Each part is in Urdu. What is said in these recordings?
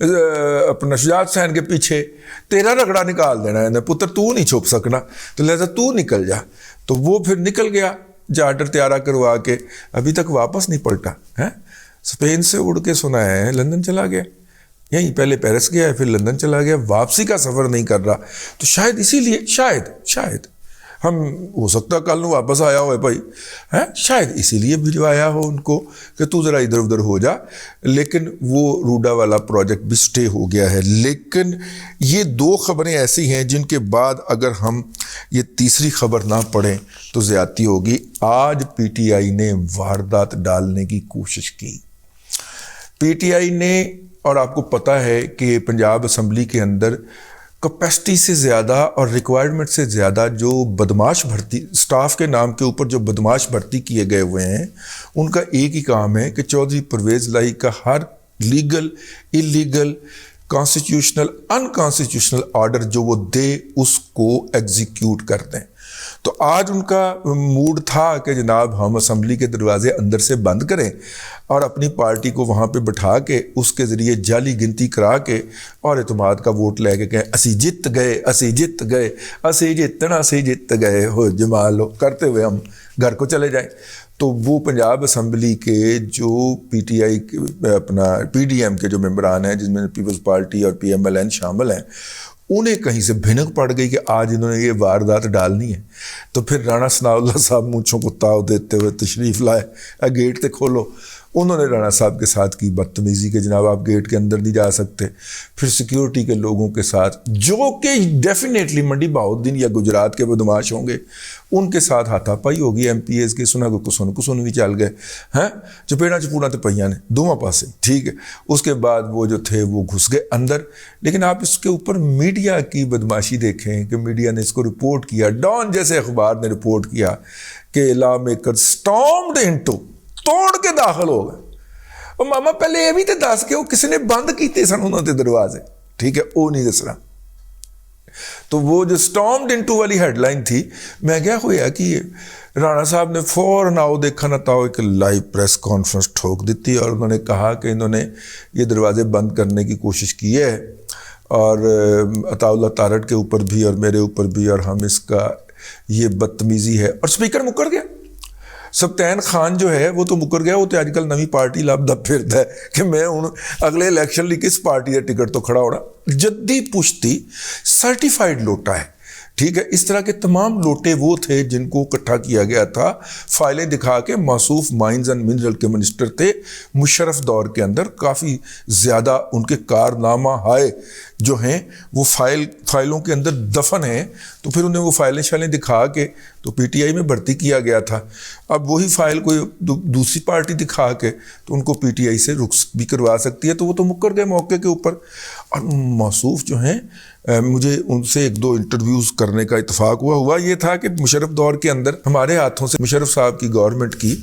اپنا شجاعت حسین کے پیچھے تیرا رگڑا نکال دینا ہے پتر، تو نہیں چھپ سکنا، تو لہذا تو نکل جا. تو وہ پھر نکل گیا چارٹر تیار کروا کے، ابھی تک واپس نہیں پلٹا ہے. اسپین سے اڑ کے سنا ہے لندن چلا گیا، یہیں پہلے پیرس گیا پھر لندن چلا گیا، واپسی کا سفر نہیں کر رہا. تو شاید اسی لیے شاید ہم ہو سکتا کل نو واپس آیا ہوئے بھائی ہیں، شاید اسی لیے بھجوایا ہو ان کو کہ تو ذرا ادھر ادھر ہو جا. لیکن وہ روڈا والا پروجیکٹ بھی سٹے ہو گیا ہے. لیکن یہ دو خبریں ایسی ہیں جن کے بعد اگر ہم یہ تیسری خبر نہ پڑھیں تو زیادتی ہوگی. آج پی ٹی آئی نے واردات ڈالنے کی کوشش کی. پی ٹی آئی نے، اور آپ کو پتہ ہے کہ پنجاب اسمبلی کے اندر کیپیسٹی سے زیادہ اور ریکوائرمنٹ سے زیادہ جو بدماش بھرتی اسٹاف کے نام کے اوپر جو بدماش بھرتی کیے گئے ہوئے ہیں، ان کا ایک ہی کام ہے کہ چودھری پرویز الہی کا ہر legal, illegal, constitutional, unconstitutional order جو وہ دے اس کو ایگزیکیوٹ کر دیں. تو آج ان کا موڈ تھا کہ جناب ہم اسمبلی کے دروازے اندر سے بند کریں اور اپنی پارٹی کو وہاں پہ بٹھا کے اس کے ذریعے جعلی گنتی کرا کے اور اعتماد کا ووٹ لے کے کہیں اسی جت گئے ہو جمال ہو کرتے ہوئے ہم گھر کو چلے جائیں. تو وہ پنجاب اسمبلی کے جو پی ٹی آئی اپنا پی ڈی ایم کے جو ممبران ہیں، جس میں پیپلز پارٹی اور پی ایم ایل این شامل ہیں، انہیں کہیں سے بھنک پڑ گئی کہ آج انہوں نے یہ واردات ڈالنی ہے. تو پھر رانا ثناء اللہ صاحب مونچھوں کو تاؤ دیتے ہوئے تشریف لائے، گیٹ تے کھولو. انہوں نے رانا صاحب کے ساتھ کی بدتمیزی کہ جناب آپ گیٹ کے اندر نہیں جا سکتے. پھر سیکیورٹی کے لوگوں کے ساتھ جو کہ ڈیفینیٹلی منڈی بہاؤدین یا گجرات کے بدماش ہوں گے، ان کے ساتھ ہاتھا پائی ہوگی. ایم پی ایز کے سنا کو کسن بھی چل گئے ہیں، چپیڑا چپوڑا تو پہیاں نے دونوں پاسے، ٹھیک ہے. اس کے بعد وہ جو تھے وہ گھس گئے اندر. لیکن آپ اس کے اوپر میڈیا کی بدماشی دیکھیں کہ میڈیا نے اس کو رپورٹ کیا، ڈان جیسے اخبار نے رپورٹ کیا کہ لا میکر سٹارمڈ انٹو، توڑ کے داخل ہو گئے. اور ماما پہلے یہ بھی تو دس کے وہ کسی نے بند کیتے سن انہوں نے دروازے، ٹھیک ہے، وہ نہیں دسنا. تو وہ جو سٹارمڈ انٹو والی ہیڈ لائن تھی، میں کیا ہوا کہ رانا صاحب نے فوراً آؤ دیکھا نہ تاؤ ایک لائیو پریس کانفرنس ٹھوک دیتی اور انہوں نے کہا کہ انہوں نے یہ دروازے بند کرنے کی کوشش کی ہے اور عطا اللہ تارڑ کے اوپر بھی اور میرے اوپر بھی، اور ہم اس کا یہ بدتمیزی ہے. اور اسپیکر مکر گیا. سبطین خان جو ہے وہ تو مکر گیا، وہ تو آج کل نوی پارٹی لابدہ پھرتا ہے کہ میں ہوں اگلے الیکشن لی کس پارٹی کا ٹکٹ تو کھڑا ہونا. جدی پشتی سرٹیفائیڈ لوٹا ہے، ٹھیک ہے. اس طرح کے تمام لوٹے وہ تھے جن کو اکٹھا کیا گیا تھا. فائلیں دکھا کے موصوف مائنز اینڈ منرل کے منسٹر تھے مشرف دور کے اندر. کافی زیادہ ان کے کارنامہ ہائے جو ہیں وہ فائلوں کے اندر دفن ہیں. تو پھر انہیں وہ فائلیں دکھا کے تو پی ٹی آئی میں بھرتی کیا گیا تھا. اب وہی فائل کوئی دوسری پارٹی دکھا کے تو ان کو پی ٹی آئی سے رخصت بھی کروا سکتی ہے. تو وہ تو مکر گئے موقع کے اوپر. اور موصوف جو ہیں، مجھے ان سے ایک دو انٹرویوز کرنے کا اتفاق ہوا یہ تھا کہ مشرف دور کے اندر ہمارے ہاتھوں سے مشرف صاحب کی گورنمنٹ کی،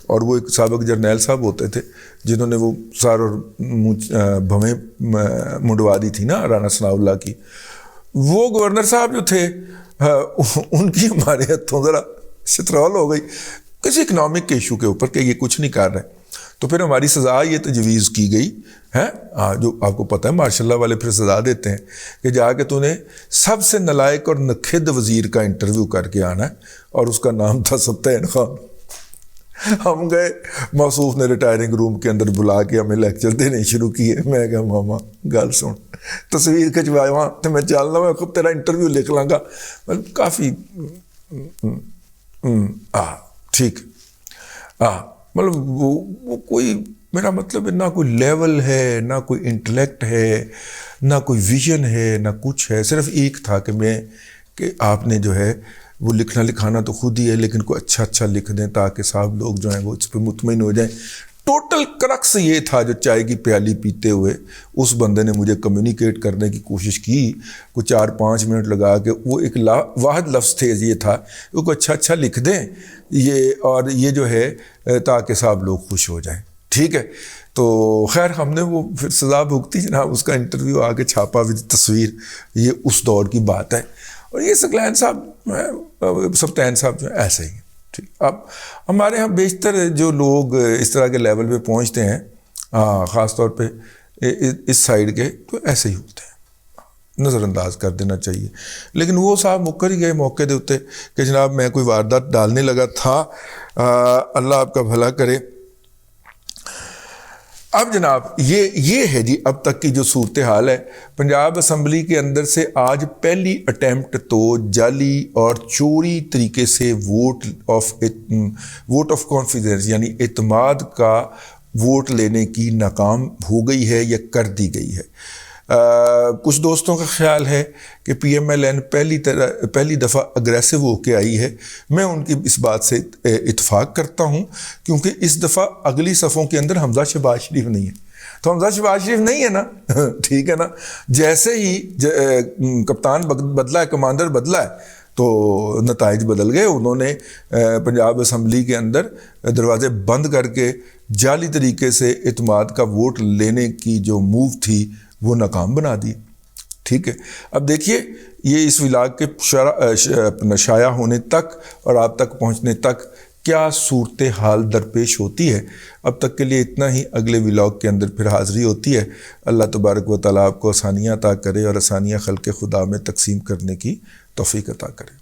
اور وہ ایک سابق جرنیل صاحب ہوتے تھے جنہوں نے وہ سار اور بھویں منڈوا دی تھی نا رانا ثناء اللہ کی. وہ گورنر صاحب جو تھے ان کی ہمارے ہاتھوں ذرا شترول ہو گئی کسی اکنامک کے ایشو کے اوپر کہ یہ کچھ نہیں کر رہے. تو پھر ہماری سزا یہ تجویز کی گئی ہے، جو آپ کو پتہ ہے ماشاء اللہ والے پھر سزا دیتے ہیں کہ جا کے تو نے سب سے نلائق اور نکھد وزیر کا انٹرویو کر کے آنا ہے، اور اس کا نام تھا سبطین خان. ہم گئے، موصوف نے ریٹائرنگ روم کے اندر بلا کے ہمیں لیکچر دینے شروع کیے. میں کہا ماما گل سن، تصویر کھچوایا وہاں تو میں چلنا، میں خود تیرا انٹرویو لکھ لوں گا. کافی ٹھیک مطلب وہ کوئی میرا مطلب نہ کوئی لیول ہے، نہ کوئی انٹلیکٹ ہے، نہ کوئی ویژن ہے، نہ کچھ ہے. صرف ایک تھا کہ آپ نے جو ہے وہ لکھنا لکھانا تو خود ہی ہے، لیکن کوئی اچھا لکھ دیں تاکہ صاحب لوگ جو ہیں وہ اس پہ مطمئن ہو جائیں. ٹوٹل کرکس یہ تھا جو چائے کی پیالی پیتے ہوئے اس بندے نے مجھے کمیونیکیٹ کرنے کی کوشش کی. کوئی 4-5 منٹ لگا کے وہ ایک واحد لفظ تھے یہ تھا وہ کوئی اچھا لکھ دیں یہ، اور یہ جو ہے تاکہ صاحب لوگ خوش ہو جائیں، ٹھیک ہے. تو خیر ہم نے وہ پھر سزا بھگتی جناب. اس کا انٹرویو آگے چھاپا بھی تصویر، یہ اس دور کی بات ہے. اور یہ سبطین صاحب جو ایسے ہی ہیں. ٹھیک. اب ہمارے ہاں بیشتر جو لوگ اس طرح کے لیول پہ پہنچتے ہیں، خاص طور پہ اس سائڈ کے تو ایسے ہی ہوتے ہیں، نظر انداز کر دینا چاہیے. لیکن وہ صاحب مکر ہی گئے موقع دے اتے کہ جناب میں کوئی واردات ڈالنے لگا تھا. اللہ آپ کا بھلا کرے. اب جناب یہ ہے جی اب تک کی جو صورتحال ہے. پنجاب اسمبلی کے اندر سے آج پہلی اٹیمپٹ تو جعلی اور چوری طریقے سے ووٹ آف کانفیڈنس یعنی اعتماد کا ووٹ لینے کی ناکام ہو گئی ہے یا کر دی گئی ہے. کچھ دوستوں کا خیال ہے کہ پی ایم ایل این پہلی دفعہ اگریسو ہو کے آئی ہے. میں ان کی اس بات سے اتفاق کرتا ہوں کیونکہ اس دفعہ اگلی صفوں کے اندر حمزہ شہباز شریف نہیں ہے. تو حمزہ شہباز شریف نہیں ہے نا ٹھیک ہے نا. جیسے ہی کپتان بدلا ہے، کمانڈر بدلا ہے، تو نتائج بدل گئے. انہوں نے پنجاب اسمبلی کے اندر دروازے بند کر کے جعلی طریقے سے اعتماد کا ووٹ لینے کی جو موو تھی وہ ناکام بنا دی. ٹھیک ہے. اب دیکھیے یہ اس ولاگ کے شائع ہونے تک اور آپ تک پہنچنے تک کیا صورتحال درپیش ہوتی ہے. اب تک کے لیے اتنا ہی. اگلے ولاگ کے اندر پھر حاضری ہوتی ہے. اللہ تبارک و تعالیٰ آپ کو آسانیاں عطا کرے اور آسانیاں خلق خدا میں تقسیم کرنے کی توفیق عطا کرے.